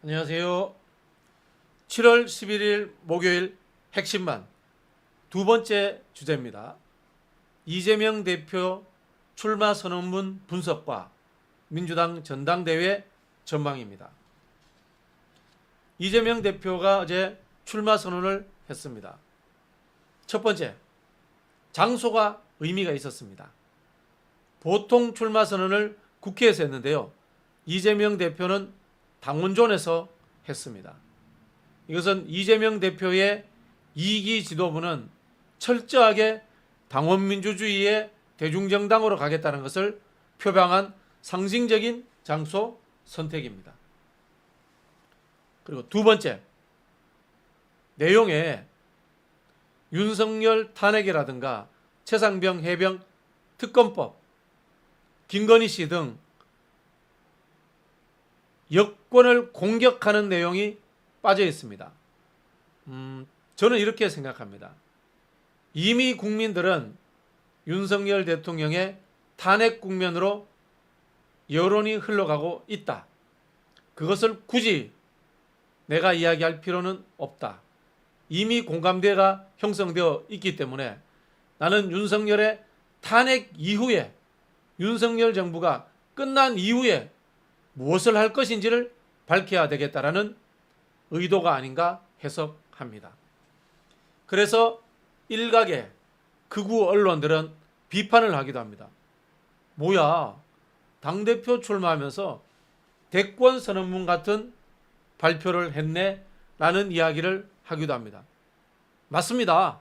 안녕하세요. 7월 11일 목요일 핵심만 두 번째 주제입니다. 이재명 대표 출마 선언문 분석과 민주당 전당대회 전망입니다. 이재명 대표가 어제 출마 선언을 했습니다. 첫 번째, 장소가 의미가 있었습니다. 보통 출마 선언을 국회에서 했는데요. 이재명 대표는 당원존에서 했습니다. 이것은 이재명 대표의 2기 지도부는 철저하게 당원민주주의의 대중정당으로 가겠다는 것을 표방한 상징적인 장소 선택입니다. 그리고 두 번째, 내용에 윤석열 탄핵이라든가 최상병 해병 특검법, 김건희 씨 등 여권을 공격하는 내용이 빠져 있습니다. 저는 이렇게 생각합니다. 이미 국민들은 윤석열 대통령의 탄핵 국면으로 여론이 흘러가고 있다. 그것을 굳이 내가 이야기할 필요는 없다. 이미 공감대가 형성되어 있기 때문에 나는 윤석열의 탄핵 이후에 윤석열 정부가 끝난 이후에 무엇을 할 것인지를 밝혀야 되겠다라는 의도가 아닌가 해석합니다. 그래서 일각의 극우 언론들은 비판을 하기도 합니다. 뭐야, 당대표 출마하면서 대권 선언문 같은 발표를 했네? 라는 이야기를 하기도 합니다. 맞습니다.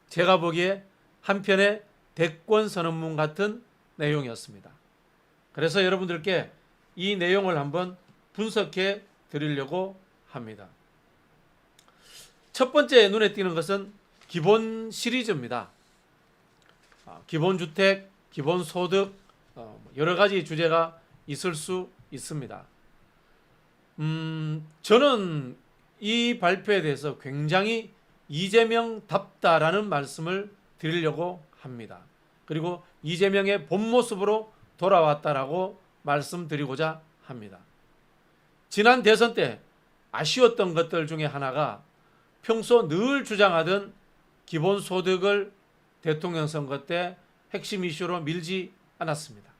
제가 보기에 한편의 대권 선언문 같은 내용이었습니다. 그래서 여러분들께 이 내용을 한번 분석해 드리려고 합니다. 첫 번째 눈에 띄는 것은 기본 시리즈입니다. 기본주택, 기본소득, 여러 가지 주제가 있을 수 있습니다. 저는 이 발표에 대해서 굉장히 이재명답다라는 말씀을 드리려고 합니다. 그리고 이재명의 본 모습으로 돌아왔다라고 말씀드리고자 합니다. 지난 대선 때 아쉬웠던 것들 중에 하나가 평소 늘 주장하던 기본소득을 대통령 선거 때 핵심 이슈로 밀지 않았습니다.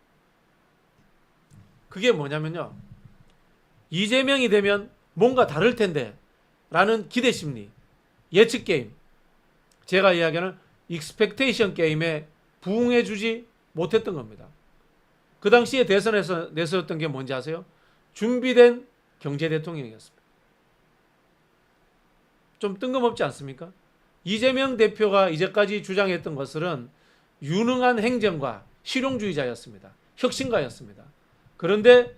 그게 뭐냐면요, 이재명이 되면 뭔가 다를 텐데 라는 기대 심리, 예측 게임, 제가 이야기하는 익스펙테이션 게임에 부응해 주지 못했던 겁니다. 그 당시에 대선에서 내세웠던 게 뭔지 아세요? 준비된 경제 대통령이었습니다. 좀 뜬금없지 않습니까? 이재명 대표가 이제까지 주장했던 것은 유능한 행정과 실용주의자였습니다. 혁신가였습니다. 그런데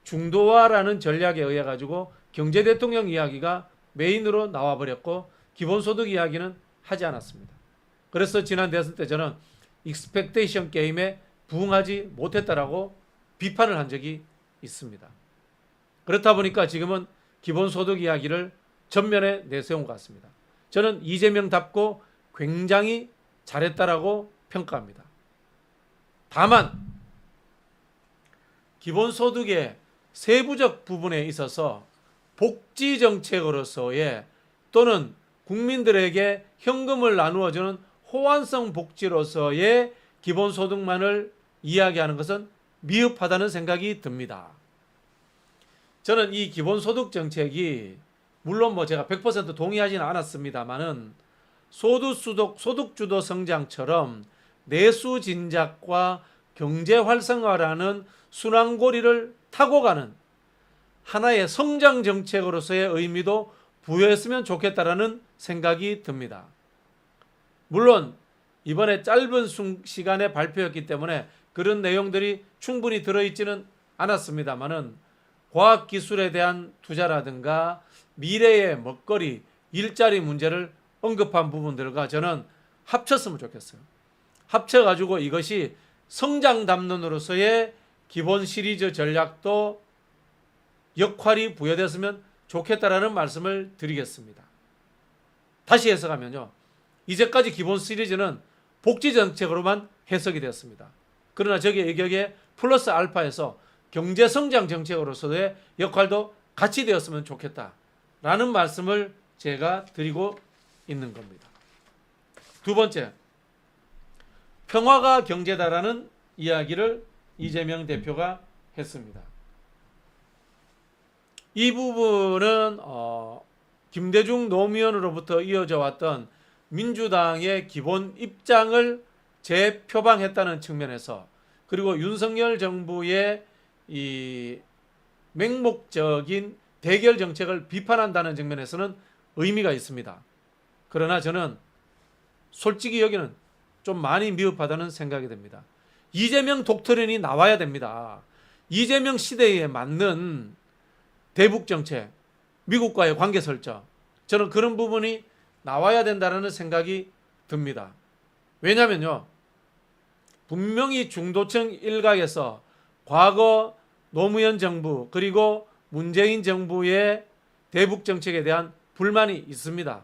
중도화라는 전략에 의해 가지고 경제 대통령 이야기가 메인으로 나와버렸고 기본소득 이야기는 하지 않았습니다. 그래서 지난 대선 때 저는 익스펙테이션 게임에 부응하지 못했다라고 비판을 한 적이 있습니다. 그렇다 보니까 지금은 기본소득 이야기를 전면에 내세운 것 같습니다. 저는 이재명답고 굉장히 잘했다라고 평가합니다. 다만 기본소득의 세부적 부분에 있어서 복지정책으로서의 또는 국민들에게 현금을 나누어주는 호환성 복지로서의 기본소득만을 이야기하는 것은 미흡하다는 생각이 듭니다. 저는 이 기본소득 정책이 물론 제가 100% 동의하지는 않았습니다만은 소득주도 성장처럼 내수 진작과 경제 활성화라는 순환고리를 타고 가는 하나의 성장 정책으로서의 의미도 부여했으면 좋겠다라는 생각이 듭니다. 물론 이번에 짧은 시간에 발표였기 때문에 그런 내용들이 충분히 들어있지는 않았습니다만은 과학기술에 대한 투자라든가 미래의 먹거리, 일자리 문제를 언급한 부분들과 저는 합쳤으면 좋겠어요. 합쳐가지고 이것이 성장 담론으로서의 기본 시리즈 전략도 역할이 부여됐으면 좋겠다라는 말씀을 드리겠습니다. 다시 해석하면요, 이제까지 기본 시리즈는 복지 정책으로만 해석이 되었습니다. 그러나 저기 여기에 플러스 알파에서 경제 성장 정책으로서의 역할도 같이 되었으면 좋겠다라는 말씀을 제가 드리고 있는 겁니다. 두 번째, 평화가 경제다라는 이야기를 이재명 대표가 했습니다. 이 부분은 김대중 노무현으로부터 이어져 왔던 민주당의 기본 입장을 재표방했다는 측면에서, 그리고 윤석열 정부의 이 맹목적인 대결 정책을 비판한다는 측면에서는 의미가 있습니다. 그러나 저는 솔직히 여기는 좀 많이 미흡하다는 생각이 듭니다. 이재명 독트린이 나와야 됩니다. 이재명 시대에 맞는 대북 정책, 미국과의 관계 설정, 저는 그런 부분이 나와야 된다는 생각이 듭니다. 왜냐면요, 분명히 중도층 일각에서 과거 노무현 정부 그리고 문재인 정부의 대북 정책에 대한 불만이 있습니다.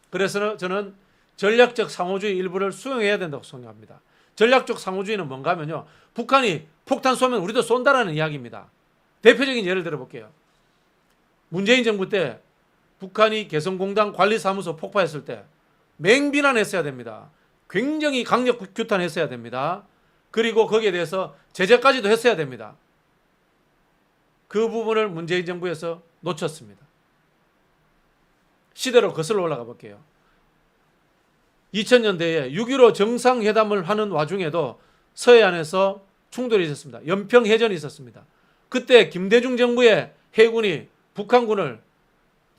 그래서 저는 전략적 상호주의 일부를 수용해야 된다고 생각합니다. 전략적 상호주의는 뭔가 하면요, 북한이 폭탄 쏘면 우리도 쏜다라는 이야기입니다. 대표적인 예를 들어볼게요. 문재인 정부 때 북한이 개성공단 관리사무소 폭파했을 때 맹비난했어야 됩니다. 굉장히 강력 규탄했어야 됩니다. 그리고 거기에 대해서 제재까지도 했어야 됩니다. 그 부분을 문재인 정부에서 놓쳤습니다. 시대로 거슬러 올라가 볼게요. 2000년대에 6.15 정상회담을 하는 와중에도 서해안에서 충돌이 있었습니다. 연평해전이 있었습니다. 그때 김대중 정부의 해군이 북한군을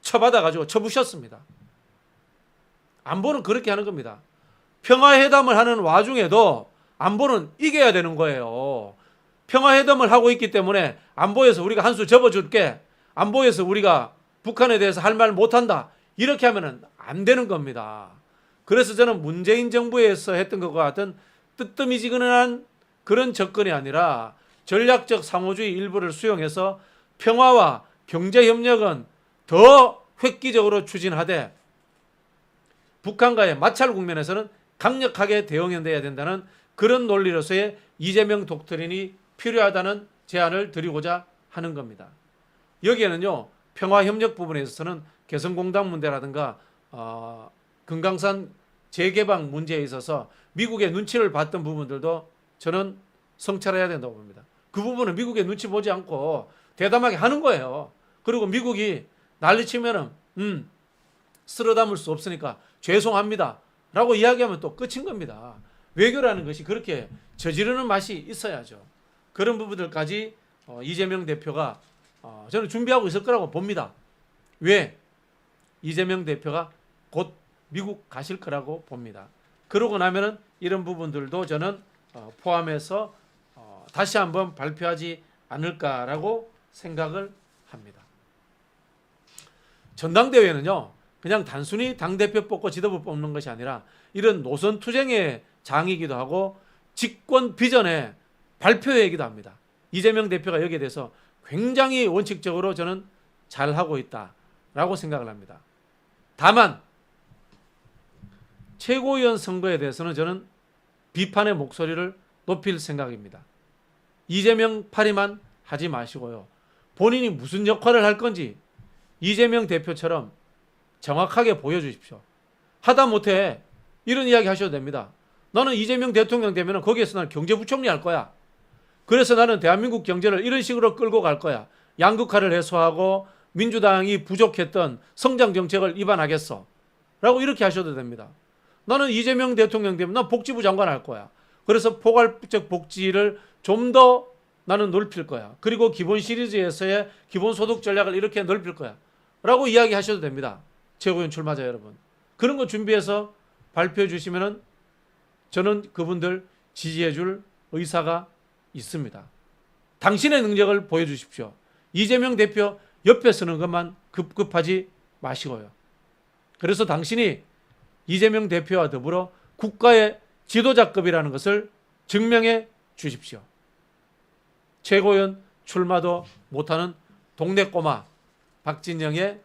쳐받아가지고 쳐부셨습니다. 안보는 그렇게 하는 겁니다. 평화회담을 하는 와중에도 안보는 이겨야 되는 거예요. 평화회담을 하고 있기 때문에 안보에서 우리가 한 수 접어줄게, 안보에서 우리가 북한에 대해서 할 말 못한다, 이렇게 하면 안 되는 겁니다. 그래서 저는 문재인 정부에서 했던 것과 같은 뜨뜨미지근한 그런 접근이 아니라 전략적 상호주의 일부를 수용해서 평화와 경제협력은 더 획기적으로 추진하되 북한과의 마찰 국면에서는 강력하게 대응해야 된다는 그런 논리로서의 이재명 독트린이 필요하다는 제안을 드리고자 하는 겁니다. 여기에는요, 평화협력 부분에 있어서는 개성공단 문제라든가 금강산 재개방 문제에 있어서 미국의 눈치를 봤던 부분들도 저는 성찰해야 된다고 봅니다. 그 부분은 미국의 눈치 보지 않고 대담하게 하는 거예요. 그리고 미국이 난리치면은 쓸어 담을 수 없으니까 죄송합니다 라고 이야기하면 또 끝인 겁니다. 외교라는 것이 그렇게 저지르는 맛이 있어야죠. 그런 부분들까지 이재명 대표가 저는 준비하고 있을 거라고 봅니다. 왜? 이재명 대표가 곧 미국 가실 거라고 봅니다. 그러고 나면은 이런 부분들도 저는 포함해서 다시 한번 발표하지 않을까라고 생각을 합니다. 전당대회는요, 그냥 단순히 당대표 뽑고 지도부 뽑는 것이 아니라 이런 노선 투쟁의 장이기도 하고 집권 비전의 발표회이기도 합니다. 이재명 대표가 여기에 대해서 굉장히 원칙적으로 저는 잘하고 있다라고 생각을 합니다. 다만 최고위원 선거에 대해서는 저는 비판의 목소리를 높일 생각입니다. 이재명 파리만 하지 마시고요, 본인이 무슨 역할을 할 건지 이재명 대표처럼 정확하게 보여주십시오. 하다못해 이런 이야기 하셔도 됩니다. 나는 이재명 대통령 되면 거기에서 나는 경제부총리 할 거야. 그래서 나는 대한민국 경제를 이런 식으로 끌고 갈 거야. 양극화를 해소하고 민주당이 부족했던 성장 정책을 입안하겠어 라고 이렇게 하셔도 됩니다. 나는 이재명 대통령 되면 난 복지부 장관 할 거야. 그래서 포괄적 복지를 좀 더 나는 넓힐 거야. 그리고 기본 시리즈에서의 기본소득 전략을 이렇게 넓힐 거야 라고 이야기하셔도 됩니다. 최고위원 출마자 여러분, 그런 거 준비해서 발표해 주시면은 저는 그분들 지지해 줄 의사가 있습니다. 당신의 능력을 보여주십시오. 이재명 대표 옆에 서는 것만 급급하지 마시고요. 그래서 당신이 이재명 대표와 더불어 국가의 지도자급이라는 것을 증명해 주십시오. 최고위원 출마도 못하는 동네 꼬마 박진영의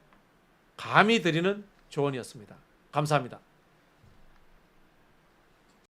감히 드리는 조언이었습니다. 감사합니다.